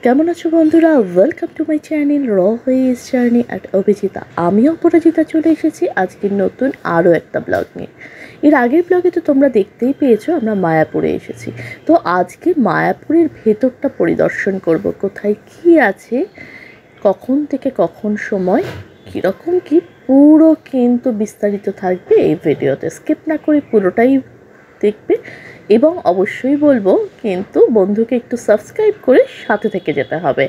কেমন আছো বন্ধুরা? ওয়েলকাম টু মাই চ্যানেল র হুইজ জার্নি অ্যাট অভিজিতা। আমি অপরাজিতা চলে এসেছি আজকের নতুন আরও একটা ব্লগ নিয়ে। এর আগের ব্লগে তো তোমরা দেখতেই পেয়েছো আমরা মায়াপুরে এসেছি। তো আজকে মায়াপুরের ভেতরটা পরিদর্শন করব, কোথায় কি আছে, কখন থেকে কখন সময়, কীরকম কি পুরো কিন্তু বিস্তারিত থাকবে এই ভিডিওতে। স্কিপ না করে পুরোটাই দেখবে এবং অবশ্যই বলবো কিন্তু বন্ধুকে একটু সাবস্ক্রাইব করে সাথে থেকে যেতে হবে,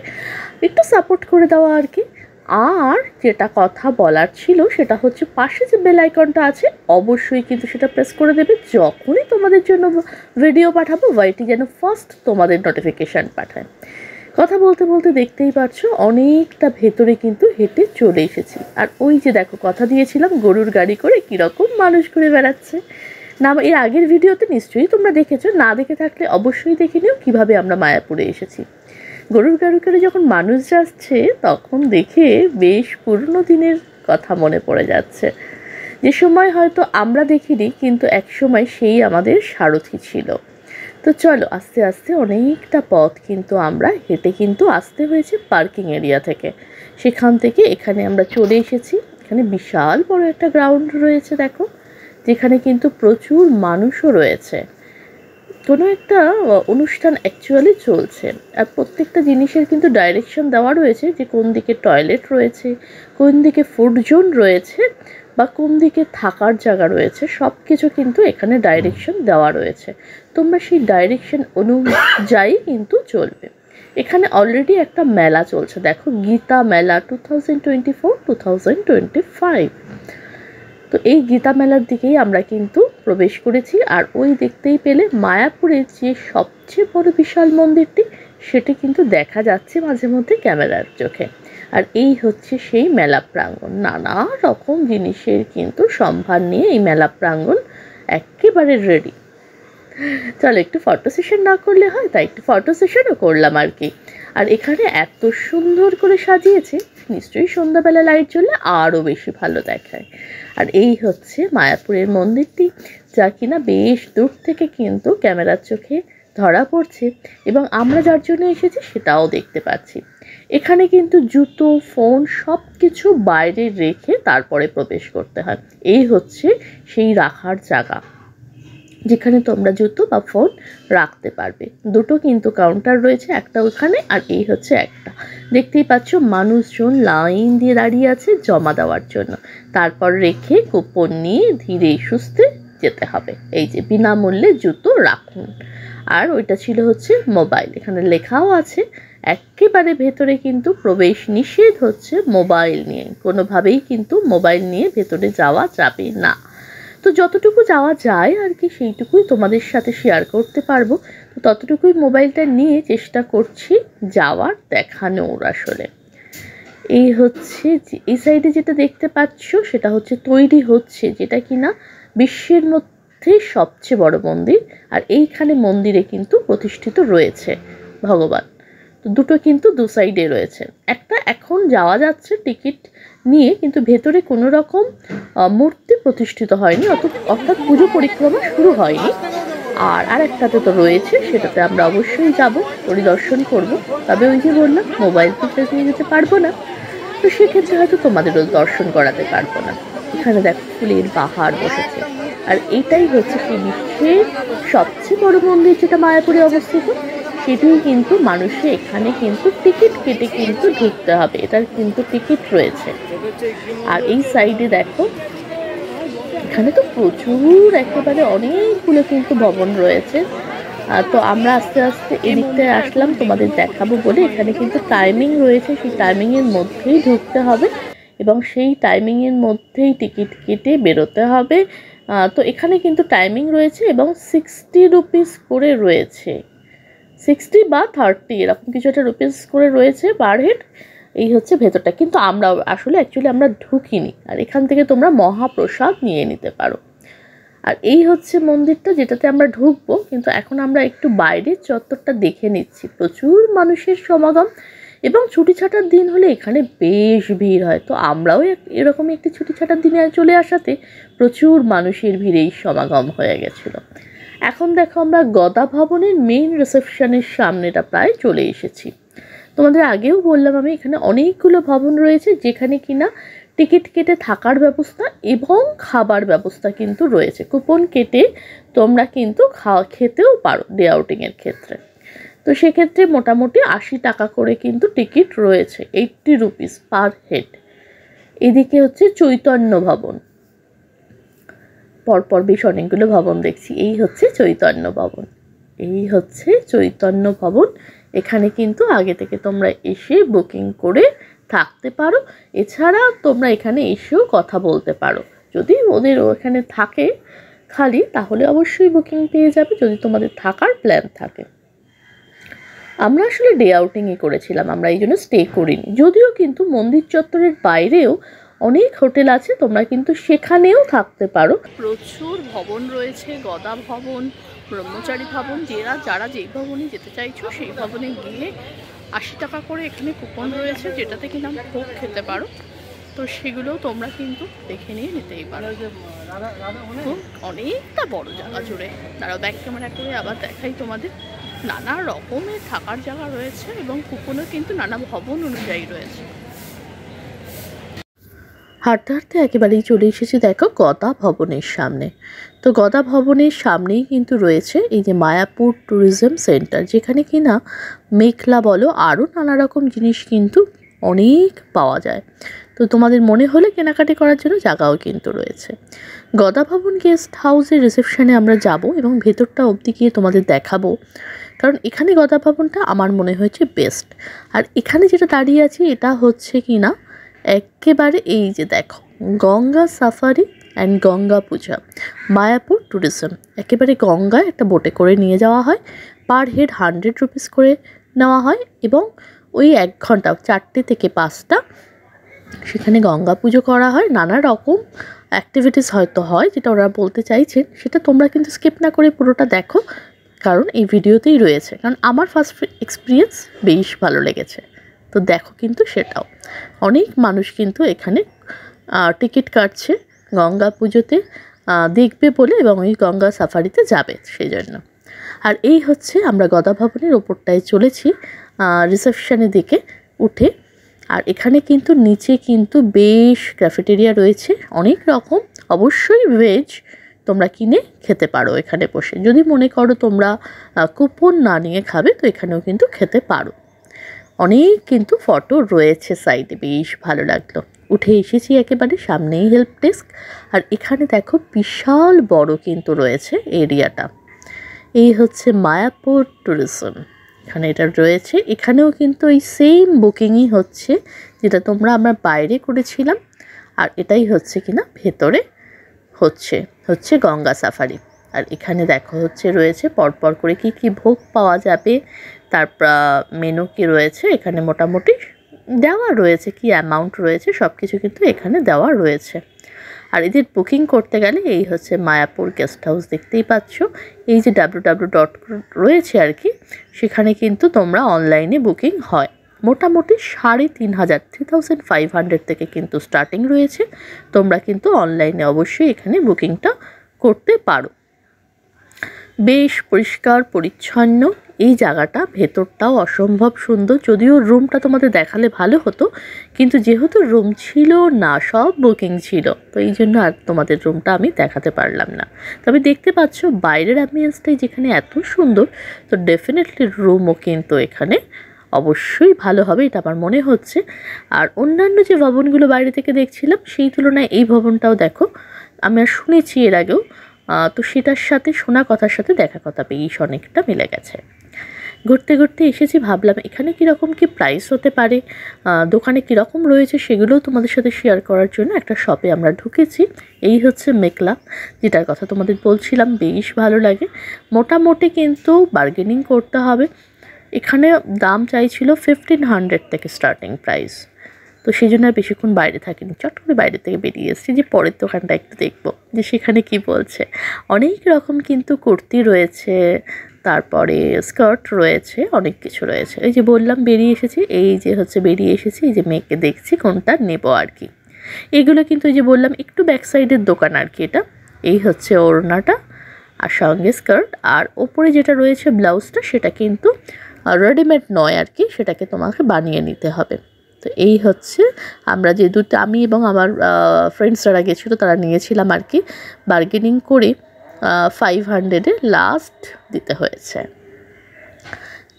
একটু সাপোর্ট করে দেওয়া আর কি। আর যেটা কথা বলার ছিল সেটা হচ্ছে পাশে যে বেল আইকনটা আছে অবশ্যই কিন্তু সেটা প্রেস করে দেবে। যখনই তোমাদের জন্য ভিডিও পাঠাবো ওয়াইটি যেন ফার্স্ট তোমাদের নোটিফিকেশান পাঠায়। কথা বলতে বলতে দেখতেই পাচ্ছ অনেকটা ভেতরে কিন্তু হেঁটে চলে এসেছি। আর ওই যে দেখো কথা দিয়েছিলাম গরুর গাড়ি করে কীরকম মানুষ ঘুরে বেড়াচ্ছে না, এর আগের ভিডিওতে নিশ্চয়ই তোমরা দেখেছো, না দেখে থাকলে অবশ্যই দেখে নিও কীভাবে আমরা মায়াপুরে এসেছি। গরুর গাড়ি করে যখন মানুষ যাচ্ছে তখন দেখে বেশ পুরনো দিনের কথা মনে পড়ে যাচ্ছে, যে সময় হয়তো আমরা দেখিনি কিন্তু এক সময় সেই আমাদের সারথি ছিল। তো চলো আস্তে আস্তে অনেকটা পথ কিন্তু আমরা হেঁটে কিন্তু আসতে হয়েছে পার্কিং এরিয়া থেকে। সেখান থেকে এখানে আমরা চলে এসেছি। এখানে বিশাল বড় একটা গ্রাউন্ড রয়েছে দেখো, যেখানে কিন্তু প্রচুর মানুষও রয়েছে। কোনো একটা অনুষ্ঠান অ্যাকচুয়ালি চলছে। আর প্রত্যেকটা জিনিসের কিন্তু ডাইরেকশন দেওয়া রয়েছে, যে কোন দিকে টয়লেট রয়েছে, কোন দিকে ফুড জোন রয়েছে বা কোন দিকে থাকার জায়গা রয়েছে, সব কিছু কিন্তু এখানে ডাইরেকশন দেওয়া রয়েছে। তোমরা সেই ডাইরেকশন অনুযায়ী কিন্তু চলবে। এখানে অলরেডি একটা মেলা চলছে দেখো, গীতা মেলা 2024-2025। তো এই গীতা মেলার দিকেই আমরা কিন্তু প্রবেশ করেছি। আর ওই দেখতেই পেলে মায়াপুরের যে সবচেয়ে বড় বিশাল মন্দিরটি, সেটি কিন্তু দেখা যাচ্ছে মাঝে মধ্যে ক্যামেরার চোখে। আর এই হচ্ছে সেই মেলা প্রাঙ্গণ, নানা রকম জিনিসের কিন্তু সম্ভার নিয়ে এই মেলা প্রাঙ্গণ একেবারে রেডি। চলো একটু ফটো সেশন না করলে হয়, তাই একটু ফটো সেশনও করলাম আর কি। আর এখানে এত সুন্দর করে সাজিয়েছে, নিশ্চয়ই সন্ধ্যাবেলা লাইট জ্বললে আরও বেশি ভালো দেখায়। আর এই হচ্ছে মায়াপুরের মন্দিরটি, যা কিনা বেশ দূর থেকে কিন্তু ক্যামেরার চোখে ধরা পড়ছে এবং আমরা যার জন্য এসেছি সেটাও দেখতে পাচ্ছি। এখানে কিন্তু জুতো, ফোন সব কিছু বাইরে রেখে তারপরে প্রবেশ করতে হয়। এই হচ্ছে সেই রাখার জায়গা, যেখানে তোমরা জুতো বা ফোন রাখতে পারবে। দুটো কিন্তু কাউন্টার রয়েছে, একটা ওখানে আর এই হচ্ছে একটা। দেখতেই পাচ্ছ মানুষজন লাইন দিয়ে দাঁড়িয়ে আছে জমা দেওয়ার জন্য, তারপর রেখে কুপন নিয়ে ধীরে সুস্থে যেতে হবে। এই যে বিনামূল্যে জুতো রাখুন। আর ওইটা ছিল হচ্ছে মোবাইল, এখানে লেখাও আছে একেবারে ভেতরে কিন্তু প্রবেশ নিষেধ হচ্ছে মোবাইল নিয়ে, কোনোভাবেই কিন্তু মোবাইল নিয়ে ভেতরে যাওয়া যাবে না। তো যতটুকু যাওয়া যায় আর কি সেইটুকুই তোমাদের সাথে শেয়ার করতে পারবো। তো ততটুকুই মোবাইলটা নিয়ে চেষ্টা করছি যাওয়ার, দেখানোর আসলে। এই হচ্ছে এই সাইডে যেটা দেখতে পাচ্ছ সেটা হচ্ছে তৈরি হচ্ছে, যেটা কিনা বিশ্বের মধ্যে সবচেয়ে বড় মন্দির। আর এইখানে মন্দিরে কিন্তু প্রতিষ্ঠিত রয়েছে ভগবান। তো দুটো কিন্তু দু সাইডে রয়েছে। একটা এখন যাওয়া যাচ্ছে টিকিট নিয়ে, কিন্তু ভেতরে কোনো রকম মূর্তি প্রতিষ্ঠিত হয়নি, অর্থাৎ পুজো পরিক্রমা শুরু হয়নি। আর আরেকটাতে তো রয়েছে, সেটাতে আমরা অবশ্যই যাব, পরিদর্শন করব। তবে ওই যে বললাম মোবাইল ফুটেজ নিয়ে যেতে পারবো না, তো সেক্ষেত্রে হয়তো তোমাদেরও দর্শন করাতে পারবো না। এখানে দেখো ফুলের বাহার বসেছে। আর এইটাই হচ্ছে কি বিশ্বের সবচেয়ে বড় মন্দির যেটা মায়াপুরে অবস্থিত, সেটাই কিন্তু মানুষে এখানে কিন্তু টিকিট কেটে কিন্তু ঢুকতে হবে, এটার কিন্তু টিকিট রয়েছে। আর এই সাইডে দেখো এখানে তো প্রচুর একেবারে অনেকগুলো কিন্তু ভবন রয়েছে। তো আমরা আস্তে আস্তে এদিকটায় আসলাম তোমাদের দেখাবো বলে। এখানে কিন্তু টাইমিং রয়েছে, সেই টাইমিংয়ের মধ্যেই ঢুকতে হবে এবং সেই টাইমিংয়ের মধ্যেই টিকিট কেটে বেরোতে হবে। তো এখানে কিন্তু টাইমিং রয়েছে এবং 60 রুপিস করে রয়েছে, 60 বা 30 এরকম কিছু একটা রুপিস করে রয়েছে পার হেড। এই হচ্ছে ভেতরটা, কিন্তু আমরা আসলে অ্যাকচুয়ালি আমরা ঢুকিনি। আর এখান থেকে তোমরা মহাপ্রসাদ নিয়ে নিতে পারো। আর এই হচ্ছে মন্দিরটা যেটাতে আমরা ঢুকবো, কিন্তু এখন আমরা একটু বাইরের চত্বরটা দেখে নিচ্ছি। প্রচুর মানুষের সমাগম এবং ছুটি ছাটার দিন হলে এখানে বেশ ভিড় হয়। তো আমরাও এরকমই একটি ছুটি ছাটার দিনে চলে আসাতে প্রচুর মানুষের ভিড়েই সমাগম হয়ে গেছিলো। এখন দেখো আমরা গদা ভবনের মেইন রিসেপশনের সামনেটা প্রায় চলে এসেছি। তো তোমাদের আগেও বললাম আমি, এখানে অনেকগুলো ভবন রয়েছে যেখানে কিনা টিকিট কেটে থাকার ব্যবস্থা এবং খাবার ব্যবস্থা কিন্তু রয়েছে। কুপন কেটে তোমরা কিন্তু খেতেও পারো ডে আউটিংয়ের ক্ষেত্রে। তো সেক্ষেত্রে মোটামুটি 80 টাকা করে কিন্তু টিকিট রয়েছে, 80 রুপিস পার হেড। এদিকে হচ্ছে চৈতন্য ভবন, পরপর বেশ অনেকগুলো ভবন দেখছি। এই হচ্ছে চৈতন্য ভবন, এই হচ্ছে চৈতন্য ভবন। এখানে কিন্তু আগে থেকে তোমরা এসে বুকিং করে থাকতে পারো, এছাড়া তোমরা এখানে এসেও কথা বলতে পারো। যদি ওদের ওখানে থাকে খালি, তাহলে অবশ্যই বুকিং পেয়ে যাবে যদি তোমাদের থাকার প্ল্যান থাকে। আমরা আসলে ডে আউটিংই করেছিলাম, আমরা এই জন্য স্টে করিনি। যদিও কিন্তু মন্দির চত্বরের বাইরেও অনেক হোটেল আছে, তোমরা কিন্তু সেখানেও থাকতে পারো। প্রচুর ভবন রয়েছে, গদা ভবন, ব্রহ্মচারী ভবন। যারা যেই ভবনে যেতে চাইছো সেই ভবনে গিয়ে 80 টাকা করে এখানে কুপন রয়েছে, যেটাতে কিনা ভোগ খেতে পারো। তো সেগুলোও তোমরা কিন্তু দেখে নিয়ে নিতেই পারো। অনেকটা বড় জায়গা জুড়ে, তারা ব্যাক ক্যামেরা করে আবার দেখাই তোমাদের। নানা রকমের থাকার জায়গা রয়েছে এবং কুপনও কিন্তু নানা ভবন অনুযায়ী রয়েছে। হাঁটতে হাঁটতে একেবারেই চলে এসেছি দেখো গদা ভবনের সামনে। তো গদা ভবনের সামনেই কিন্তু রয়েছে এই যে মায়াপুর ট্যুরিজম সেন্টার, যেখানে কিনা মেঘলা বলো আরও নানা রকম জিনিস কিন্তু অনেক পাওয়া যায়। তো তোমাদের মনে হলে কেনাকাটি করার জন্য জায়গাও কিন্তু রয়েছে। গদা ভবন গেস্ট হাউসের রিসেপশনে আমরা যাব এবং ভেতরটা অবধি গিয়ে তোমাদের দেখাবো, কারণ এখানে গদা ভবনটা আমার মনে হয়েছে বেস্ট। আর এখানে যেটা দাঁড়িয়ে আছি এটা হচ্ছে কিনা একেবারে এই যে দেখো Ganga safari and Ganga Puja Mayapur tourism. একেবারে গঙ্গায় একটা বোটে করে নিয়ে যাওয়া হয়, পার হেড 100 রুপিস করে নেওয়া হয় এবং ওই 1 ঘন্টা 4টে থেকে 5টা সেখানে গঙ্গা পুজো করা হয়। নানা রকম অ্যাক্টিভিটিস হয়তো হয়, যেটা ওরা বলতে চাইছেন সেটা তোমরা কিন্তু স্কিপ না করে পুরোটা দেখো, কারণ এই ভিডিওতেই রয়েছে। কারণ আমার ফার্স্ট এক্সপিরিয়েন্স বেশ ভালো লেগেছে, তো দেখো কিন্তু সেটাও। অনেক মানুষ কিন্তু এখানে টিকিট কাটছে গঙ্গা পুজোতে দেখবে বলে এবং ওই গঙ্গা সাফারিতে যাবে সেই জন্য। আর এই হচ্ছে আমরা গদা ভবনের ওপরটায় চলেছি রিসেপশনের দিকে উঠে। আর এখানে কিন্তু নিচে কিন্তু বেশ ক্যাফেটেরিয়া রয়েছে অনেক রকম, অবশ্যই ভেজ তোমরা কিনে খেতে পারো এখানে বসে। যদি মনে করো তোমরা কুপন না নিয়ে খাবে তো এখানেও কিন্তু খেতে পারো। অনেক কিন্তু ফটো রয়েছে সাইডে, বেশ ভালো লাগলো। উঠে এসেছি একেবারে সামনেই হেল্প ডেস্ক। আর এখানে দেখো বিশাল বড় কিন্তু রয়েছে এরিয়াটা। এই হচ্ছে মায়াপুর ট্যুরিজম, এখানে এটা রয়েছে। এখানেও কিন্তু এই সেম বুকিংই হচ্ছে যেটা আমরা বাইরে করেছিলাম। আর এটাই হচ্ছে কিনা ভেতরে হচ্ছে গঙ্গা সাফারি। আর এখানে দেখো রয়েছে পরপর করে কি ভোগ পাওয়া যাবে, তারপর মেনু কি রয়েছে এখানে মোটামুটি দেওয়া রয়েছে, কি অ্যামাউন্ট রয়েছে সব কিছু কিন্তু এখানে দেওয়া রয়েছে। আর এদের বুকিং করতে গেলে এই হচ্ছে মায়াপুর গেস্ট হাউস, দেখতেই পাচ্ছ এই যে www. রয়েছে আর কি, সেখানে কিন্তু তোমরা অনলাইনে বুকিং হয়। মোটামুটি 3500 3500 থেকে কিন্তু স্টার্টিং রয়েছে। তোমরা কিন্তু অনলাইনে অবশ্যই এখানে বুকিংটা করতে পারো। বেশ পরিষ্কার পরিচ্ছন্ন এই জায়গাটা, ভেতরটাও অসম্ভব সুন্দর। যদিও রুমটা তোমাদের দেখালে ভালো হতো, কিন্তু যেহেতু রুম ছিল না, সব বুকিং ছিল, তো এই জন্য আর তোমাদের রুমটা আমি দেখাতে পারলাম না। তবে দেখতে পাচ্ছ বাইরের অ্যাম্বিয়েন্সটাই যেখানে এত সুন্দর, তো ডেফিনেটলি রুমও কিন্তু এখানে অবশ্যই ভালো হবে, এটা আমার মনে হচ্ছে। আর অন্যান্য যে ভবনগুলো বাইরে থেকে দেখছিলাম সেই তুলনায় এই ভবনটাও দেখো, আমি আর শুনেছি এর আগেও, তো সেটার সাথে শোনা কথার সাথে দেখা কথা বেশ অনেকটা মিলে গেছে। ঘুরতে ঘুরতে এসেছি, ভাবলাম এখানে কীরকম কী প্রাইস হতে পারে, দোকানে কীরকম রয়েছে সেগুলোও তোমাদের সাথে শেয়ার করার জন্য একটা শপে আমরা ঢুকেছি। এই হচ্ছে মেঘলা, যেটার কথা তোমাদের বলছিলাম, বেশ ভালো লাগে। মোটামুটি কিন্তু বার্গেনিং করতে হবে। এখানে দাম চাইছিল 1500 থেকে স্টার্টিং প্রাইস, তো সেই জন্য আর বেশিক্ষণ বাইরে থাকিনি, চট করে বাইরে থেকে বেরিয়ে এসেছি যে পরের দোকানটা একটু দেখবো যে সেখানে কি বলছে। অনেক রকম কিন্তু কুর্তি রয়েছে, তারপরে স্কার্ট রয়েছে, অনেক কিছু রয়েছে। এই যে বললাম বেরিয়ে এসেছি, এই যে বেরিয়ে এসেছি, এই যে মেয়েকে দেখছি কোনটা নেব আর কি। এগুলো কিন্তু এই যে বললাম একটু ব্যাক সাইডের দোকান আর কি এটা। এই হচ্ছে ওড়নাটা আর সঙ্গে স্কার্ট, আর ওপরে যেটা রয়েছে ব্লাউজটা সেটা কিন্তু রেডিমেড নয় আর কি, সেটাকে তোমাকে বানিয়ে নিতে হবে। তো এই হচ্ছে আমরা যে দুটো, আমি এবং আমার ফ্রেন্ডস যারা গেছিলো তারা নিয়েছিলাম আর কি, বার্গেনিং করে 500-এ লাস্ট দিতে হয়েছে।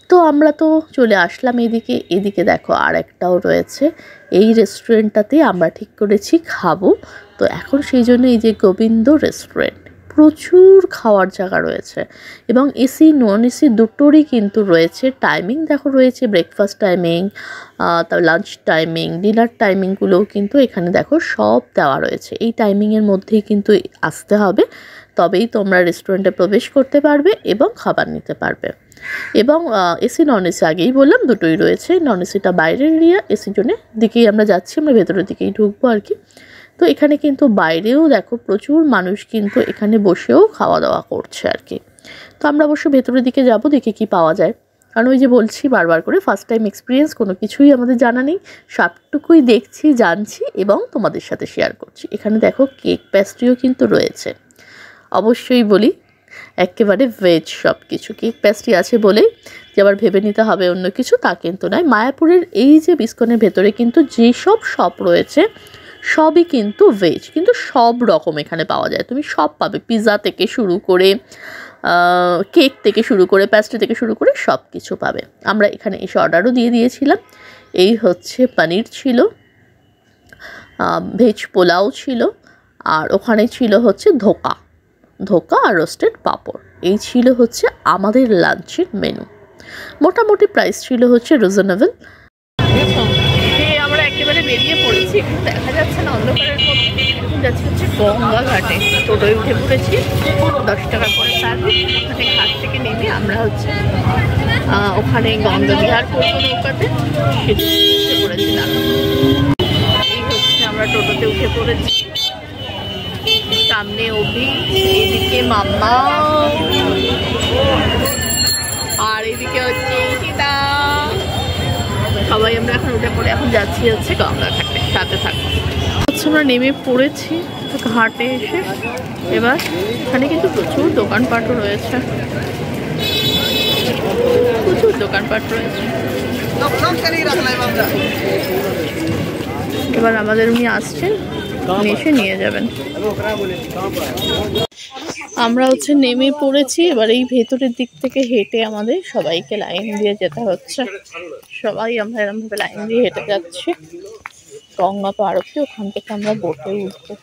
তো আমরা তো চলে আসলাম এদিকে। এদিকে দেখো আর একটাও রয়েছে, এই রেস্টুরেন্টটাতে আমরা ঠিক করেছি খাবো। তো এখন সেই জন্য এই যে গোবিন্দ রেস্টুরেন্ট, প্রচুর খাওয়ার জায়গা রয়েছে এবং এসি নন এসি দুটোরই কিন্তু রয়েছে। টাইমিং দেখো রয়েছে, ব্রেকফাস্ট টাইমিং, তারপর লাঞ্চ টাইমিং, ডিনার টাইমিংগুলোও কিন্তু এখানে দেখো সব দেওয়া রয়েছে। এই টাইমিংয়ের মধ্যেই কিন্তু আসতে হবে, তবেই তোমরা রেস্টুরেন্টে প্রবেশ করতে পারবে এবং খাবার নিতে পারবে। এবং এসি নন এসি আগেই বললাম দুটোই রয়েছে। নন এসিটা বাইরের এরিয়া, এসির জন্য দিকেই আমরা যাচ্ছি, আমরা ভেতরের দিকেই ঢুকবো আর কি। তো এখানে কিন্তু বাইরেও দেখো প্রচুর মানুষ কিন্তু এখানে বসেও খাওয়া দাওয়া করছে আর কি। তো আমরা অবশ্য ভেতরের দিকে যাব, দেখে কি পাওয়া যায়। কারণ ওই যে বলছি বারবার করে, ফার্স্ট টাইম এক্সপিরিয়েন্স, কোনো কিছুই আমাদের জানা নেই, সবটুকুই দেখছি, জানছি এবং তোমাদের সাথে শেয়ার করছি। এখানে দেখো কেক প্যাস্ট্রিও কিন্তু রয়েছে। অবশ্যই বলি একেবারে ভেজ সব কিছু, কেক প্যাস্ট্রি আছে বলেই যে আবার ভেবে নিতে হবে অন্য কিছু, তা কিন্তু নয়। মায়াপুরের এই যে বিস্কনের ভেতরে কিন্তু যেসব শপ রয়েছে সবই কিন্তু ভেজ, কিন্তু সব রকম এখানে পাওয়া যায়, তুমি সব পাবে, পিৎজা থেকে শুরু করে কেক থেকে শুরু করে প্যাস্ট্রি থেকে শুরু করে সব কিছু পাবে। আমরা এখানে এসে অর্ডারও দিয়ে দিয়েছিলাম। এই হচ্ছে পনির ছিল, ভেজ পোলাও ছিল, আর ওখানে ছিল হচ্ছে ধোকা আর রোস্টেড পাঁপড়। এই ছিল হচ্ছে আমাদের লাঞ্চের মেনু। মোটামুটি প্রাইস ছিল হচ্ছে রিজনেবল। আমরা একেবারে বেরিয়ে পড়েছি, দেখা যাচ্ছে না অন্ধকারের মধ্যে। এখন যাচ্ছি হচ্ছে গঙ্গা ঘাটে, টোটোয় উঠে পড়েছি, 10 টাকা করে সার্ভিস। ওখানে ঘাট থেকে নেমে আমরা হচ্ছে ওখানে গঙ্গা বিহার করবো নৌকাতে, সেটা উঠে পড়েছিলাম। এই হচ্ছে আমরা টোটোতে উঠে পড়েছি, সামনে অভি, এদিকে মাম্মা, আর এদিকে হচ্ছে সীতা। সবাই আমরা এখন উঠে পড়ে এখন যাচ্ছি হচ্ছে গঙ্গা ঘাটে, সাথে থাকবো। আমরা নেমে পড়েছি ঘাটে এসে। এবার এখানে কিন্তু প্রচুর দোকানপাটও রয়েছে, প্রচুর দোকানপাট রয়েছে। এবার আমাদের উনি আসছেন, এসে নিয়ে যাবেন। আমরা হচ্ছে নেমে পড়েছি। এবার এই ভেতরের দিক থেকে হেঁটে আমাদের সবাইকে লাইন দিয়ে যেতে হচ্ছে। সবাই আমরা এরকমভাবে লাইন দিয়ে হেঁটে যাচ্ছি গঙ্গা পার অব্দি। ওখান থেকে আমরা বোটে উঠবো।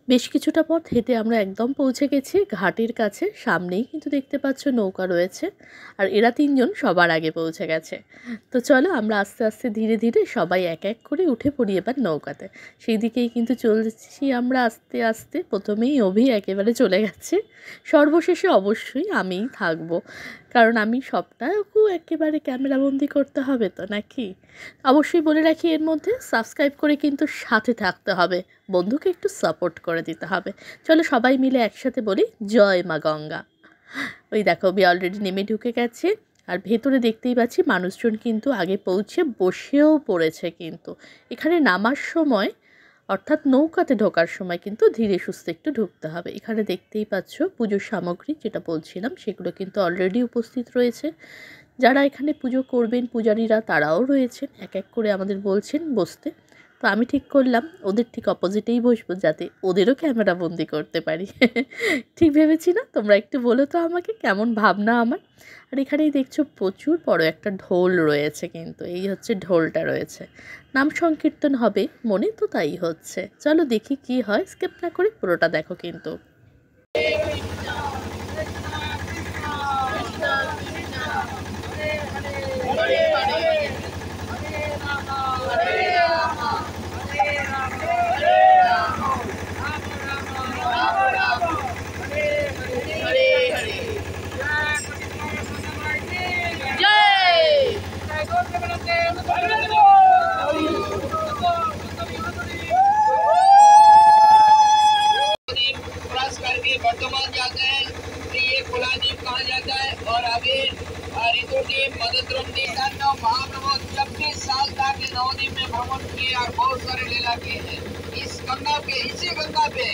বেশ কিছুটা পথ হেঁটে আমরা একদম পৌঁছে গেছি ঘাটের কাছে। সামনেই কিন্তু দেখতে পাচ্ছ নৌকা রয়েছে, আর এরা 3 জন সবার আগে পৌঁছে গেছে। তো চলো আমরা আস্তে আস্তে ধীরে ধীরে সবাই এক এক করে উঠে পড়ি এবার নৌকাতে। সেই দিকেই কিন্তু চলছি আমরা আস্তে আস্তে। প্রথমেই অভি একেবারে চলে গেছে, সর্বশেষে অবশ্যই আমিই থাকবো, কারণ আমি সবটাকু একেবারে ক্যামেরাবন্দি করতে হবে তো নাকি। অবশ্যই বলে রাখি এর মধ্যে সাবস্ক্রাইব করে কিন্তু সাথে থাকতে হবে, বন্ধুকে একটু সাপোর্ট করে দিতে হবে। চলো সবাই মিলে একসাথে বলি জয় মা গঙ্গা। ওই দেখো অভি অলরেডি নেমে ঢুকে গেছে, আর ভেতরে দেখতেই পাচ্ছি মানুষজন কিন্তু আগে পৌঁছে বসেও পড়েছে। কিন্তু এখানে নামার সময় অর্থাৎ নৌকাতে ঢোকার সময় কিন্তু ধীরে সুস্থে একটু ঢুকতে হবে। এখানে দেখতেই পাচ্ছ পুজোর সামগ্রী যেটা বলছিলাম সেগুলো কিন্তু অলরেডি উপস্থিত রয়েছে। যারা এখানে পুজো করবেন পূজারীরা তারাও রয়েছেন, এক এক করে আমাদের বলছেন বসতে। তো আমি ঠিক করলাম ওদের ঠিক অপোজিটেই বসবো, যাতে ওদেরও ক্যামেরা বন্দি করতে পারি। ঠিক ভেবেছি না? তোমরা একটু বলো তো আমাকে কেমন ভাবনা আমার। আর এখানেই দেখছো প্রচুর বড় একটা ঢোল রয়েছে, কিন্তু এই হচ্ছে ঢোলটা রয়েছে, নাম সংকীর্তন হবে মনে তো তাই হচ্ছে। চলো দেখি কি হয়, স্কিপ না করে পুরোটা দেখো কিন্তু। इस गंगा पे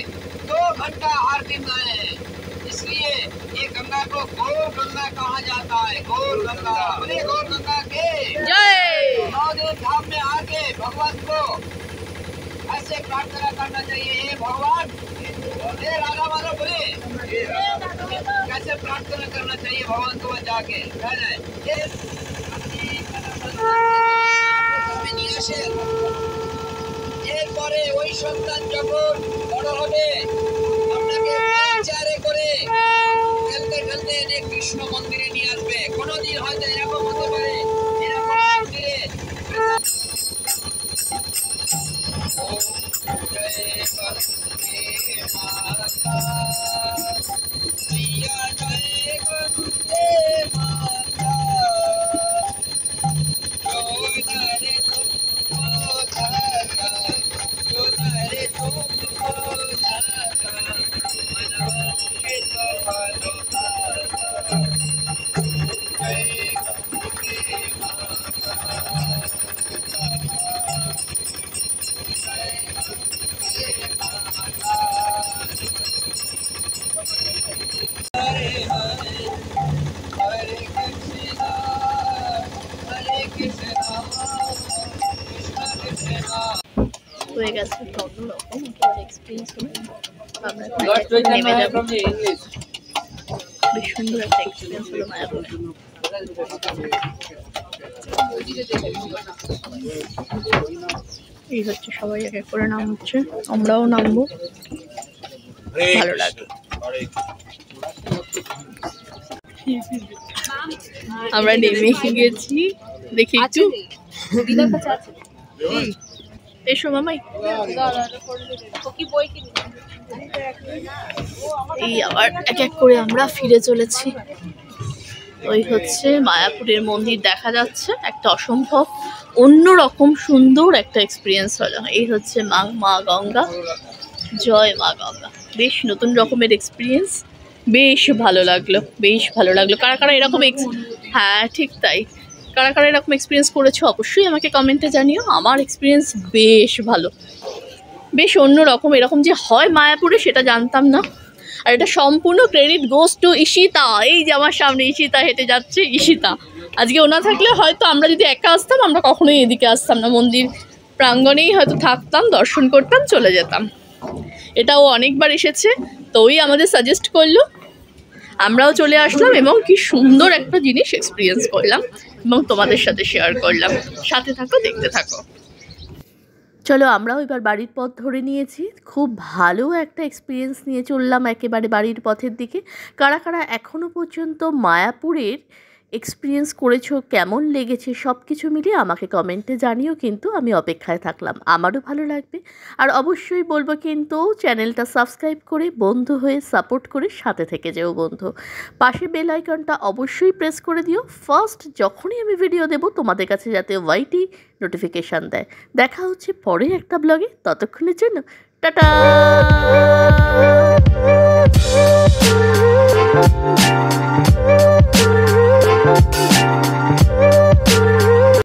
2 घंटा आरती में है, इसलिए ये गंगा को गौर गंगा कहा जाता है। गौर गंगा, बोले गौर गंगा के जय। 9 दिन धाम में आके भगवान को ऐसे प्रार्थना करना चाहिए, हे भगवान, हे राधा माधव, बोले कैसे प्रार्थना करना चाहिए भगवान को जाके নিয়ে আসে। এরপরে ওই সন্তান যখন বড় হবে আপনাকে চারে করে ঠেলতে ঠেলতে এনে কৃষ্ণ মন্দিরে নিয়ে আসবে। কোনোদিন হয়তো এরকম হতে পারে, এরকম মন্দিরে হয়ে গেছে অন্যরকম এক্সপিরিয়েন্স হলো। আমরা নেমে যাবো। বেশ সুন্দর একটা এক্সপিরিয়েন্স হলো মায়াপুরে। এই হচ্ছে সবাই এক এক করে নাম হচ্ছে, আমরাও নামবো, ভালো লাগে। আমরা নেমে গেছি, দেখি একটু এসো মামাই। এই আবার এক এক করে আমরা ফিরে চলেছি। ওই হচ্ছে মায়াপুরের মন্দির দেখা যাচ্ছে, একটা অসম্ভব অন্যরকম সুন্দর একটা এক্সপিরিয়েন্স হলো। এই হচ্ছে মা গঙ্গা, জয় মা গঙ্গা। বেশ নতুন রকমের এক্সপিরিয়েন্স, বেশ ভালো লাগলো, বেশ ভালো লাগলো। কারা কারা এরকম হ্যাঁ ঠিক তাই, কারা কারা এরকম এক্সপিরিয়েন্স করেছো অবশ্যই আমাকে কমেন্টে জানিও। আমার এক্সপিরিয়েন্স বেশ ভালো, বেশ অন্যরকম। এরকম যে হয় মায়াপুরে সেটা জানতাম না। আর এটা সম্পূর্ণ ক্রেডিট গোস টু ঈশিতা। এই যে আমার সামনে ঈশিতা হেঁটে যাচ্ছে, ঈশিতা। আজকে ওনা থাকলে হয়তো আমরা যদি একা আসতাম, আমরা কখনোই এদিকে আসতাম না, মন্দির প্রাঙ্গণেই হয়তো থাকতাম, দর্শন করতাম, চলে যেতাম। এটাও অনেকবার এসেছে, তো ওই আমাদের সাজেস্ট করলো, আমরাও চলে আসলাম এবং কি সুন্দর একটা জিনিস এক্সপিরিয়েন্স করলাম এবং তোমাদের সাথে শেয়ার করলাম। সাথে থাকো, দেখতে থাকো। চলো আমরাও এবার বাড়ির পথ ধরে নিয়েছি। খুব ভালো একটা এক্সপিরিয়েন্স নিয়ে চললাম একেবারে বাড়ির পথের দিকে। কারা কারা এখনও পর্যন্ত মায়াপুরের এক্সপিরিয়েন্স করেছো, কেমন লেগেছে, সব কিছু মিলিয়ে আমাকে কমেন্টে জানিও, কিন্তু আমি অপেক্ষায় থাকলাম, আমারও ভালো লাগবে। আর অবশ্যই বলবো কিন্তু চ্যানেলটা সাবস্ক্রাইব করে বন্ধু হয়ে সাপোর্ট করে সাথে থেকে যেও বন্ধু। পাশে বেল আইকনটা অবশ্যই প্রেস করে দিও, ফার্স্ট যখনই আমি ভিডিও দেব তোমাদের কাছে যাতে ওয়াইটি নোটিফিকেশান দেয়। দেখা হচ্ছে পরে একটা ব্লগে, ততক্ষণের জন্য টাটা।